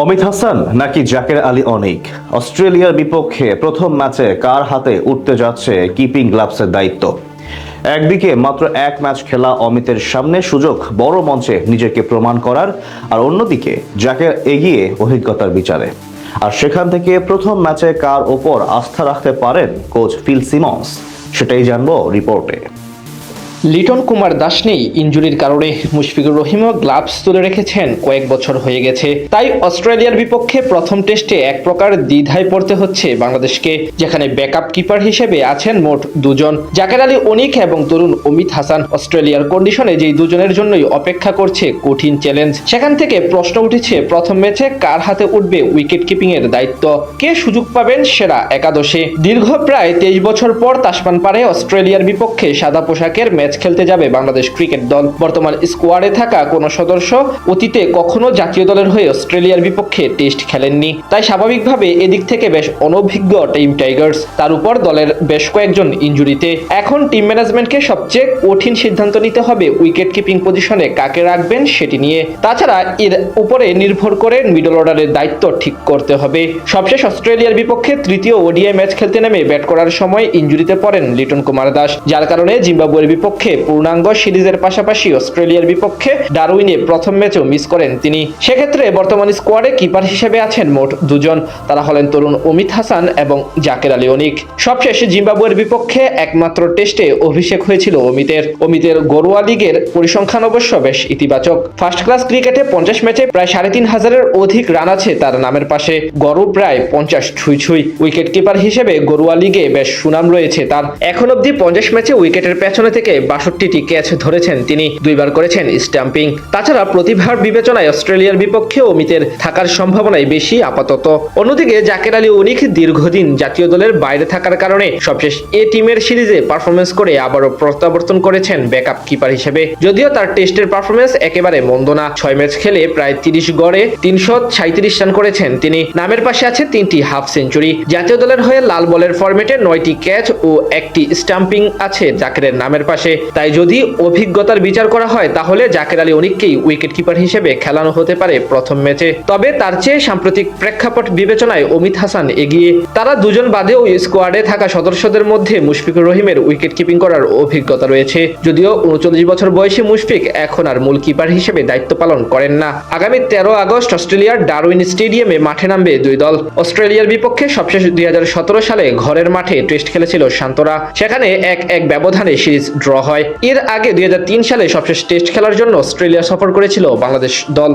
অমিত হাসান নাকি জাকের আলী অনিক? অস্ট্রেলিয়ার বিপক্ষে প্রথম ম্যাচে কার হাতে উঠতে যাচ্ছে কিপিং গ্লাভসের দায়িত্ব? একদিকে মাত্র এক ম্যাচ খেলা অমিতের সামনে সুযোগ বড় মঞ্চে নিজেকে প্রমাণ করার, আর অন্যদিকে জাকের এগিয়ে অভিজ্ঞতার বিচারে। আর সেখান থেকে প্রথম ম্যাচে কার ওপর আস্থা রাখতে পারেন কোচ ফিল সিমন্স, সেটাই জানবো রিপোর্টে। লিটন কুমার দাস নেই ইনজুরির কারণে। মুশফিকুর রহিমও গ্লাভস তুলে রেখেছেন, কয়েক বছর হয়ে গেছে। তাই অস্ট্রেলিয়ার বিপক্ষে প্রথম টেস্টে এক প্রকার দ্বিধায় পড়তে হচ্ছে বাংলাদেশকে, যেখানে ব্যাকআপ কিপার হিসেবে আছেন মোট দুজন, জাকের আলী অনিক এবং তরুণ অমিত হাসান। অস্ট্রেলিয়ার কন্ডিশনে যেই দুজনের জন্যই অপেক্ষা করছে কঠিন চ্যালেঞ্জ। সেখান থেকে প্রশ্ন উঠেছে প্রথম ম্যাচে কার হাতে উঠবে উইকেট কিপিং এর দায়িত্ব, কে সুযোগ পাবেন সেরা একাদশে। দীর্ঘ প্রায় 23 বছর পর তাসমান পারে অস্ট্রেলিয়ার বিপক্ষে সাদা পোশাকের ম্যাচ খেলতে যাবে বাংলাদেশ ক্রিকেট দল। বর্তমান স্কোয়াডে থাকা কোন সদস্য অতীতে কখনো জাতীয় দলের হয়ে অস্ট্রেলিয়ার বিপক্ষে টেস্ট খেলেননি, তাই স্বাভাবিকভাবে এদিক থেকে বেশ অনভিজ্ঞ টিম টাইগার্স। তার উপর দলের বেশ কয়েকজন ইনজুরিতে। এখন টিম ম্যানেজমেন্টকে সবচেয়ে কঠিন সিদ্ধান্ত নিতে হবে উইকেট কিপিং পজিশনে কাকে রাখবেন সেটি নিয়ে। তাছাড়া এর উপরে নির্ভর করে মিডল অর্ডারের দায়িত্ব ঠিক করতে হবে। সবশেষ অস্ট্রেলিয়ার বিপক্ষে তৃতীয় ওডিআই ম্যাচ খেলতে নেমে ব্যাট করার সময় ইনজুরিতে পড়েন লিটন কুমার দাস, যার কারণে জিম্বাবুয়ের বিপক্ষে পূর্ণাঙ্গ সিরিজের পাশাপাশি অস্ট্রেলিয়ার বিপক্ষে ডারউইনে প্রথম ম্যাচও মিস করেন তিনি। সেক্ষেত্রে বর্তমান স্কোয়াডে কিপার হিসেবে আছেন মোট দুজন, তারা হলেন তরুণ অমিত হাসান এবং জাকের আলী অনিক। সবশেষ জিম্বাবুয়ের বিপক্ষে একমাত্র টেস্টে অভিষেক হয়েছিল অমিতের ঘরোয়া লিগের পরিসংখ্যান অবশ্য বেশ ইতিবাচক। ফার্স্ট ক্লাস ক্রিকেটে 50 ম্যাচে প্রায় 3,500-এর অধিক রান আছে তার নামের পাশে, গড়ও প্রায় 50 ছুঁই। উইকেট কিপার হিসেবে ঘরোয়া লিগে বেশ সুনাম রয়েছে তার। এখন অব্দি 50 ম্যাচে উইকেটের পেছনে থেকে 62টি ক্যাচ ধরেছেন তিনি, 2বার করেছেন স্ট্যাম্পিং। তাছাড়া প্রতিভার বিবেচনায় অস্ট্রেলিয়ার বিপক্ষে অমিতের থাকার সম্ভাবনাই বেশি আপাতত। অন্যদিকে জাকের আলী অনিক দীর্ঘদিন জাতীয় দলের বাইরে থাকার কারণে সবশেষ এ টিমের সিরিজে পারফরমেন্স করে আবারও প্রত্যাবর্তন করেছেন ব্যাকআপ কিপার হিসেবে। যদিও তার টেস্টের পারফরমেন্স একেবারে মন্দ না, 6 ম্যাচ খেলে প্রায় 30 গড়ে 337 রান করেছেন তিনি। নামের পাশে আছে 3টি হাফ সেঞ্চুরি। জাতীয় দলের হয়ে লাল বলের ফরম্যাটে 9টি ক্যাচ ও 1টি স্টাম্পিং আছে জাকেরের নামের পাশে। তাই যদি অভিজ্ঞতার বিচার করা হয় তাহলে জাকের আলী অনিককেই উইকেট কিপার হিসেবে খেলানো হতে পারে প্রথম ম্যাচে। তবে তার চেয়ে সাম্প্রতিক প্রেক্ষাপট বিবেচনায় অমিত হাসান এগিয়ে। তারা দুজন বাদেও স্কোয়াডে থাকা সদস্যদের মধ্যে মুশফিকুর রহিমের উইকেট কিপিং করার অভিজ্ঞতা রয়েছে। যদিও 39 বছর বয়সী মুশফিক এখন আর মূল কিপার হিসেবে দায়িত্ব পালন করেন না। আগামী 13 আগস্ট অস্ট্রেলিয়ার ডারউইন স্টেডিয়ামে মাঠে নামবে দুই দল। অস্ট্রেলিয়ার বিপক্ষে সবশেষ 2017 সালে ঘরের মাঠে টেস্ট খেলেছিল শান্তরা, সেখানে 1-1 ব্যবধানে সিরিজ ড্র হয়। এর আগে 2003 সালে সবশেষ টেস্ট খেলার জন্য অস্ট্রেলিয়া সফর করেছিল বাংলাদেশ দল।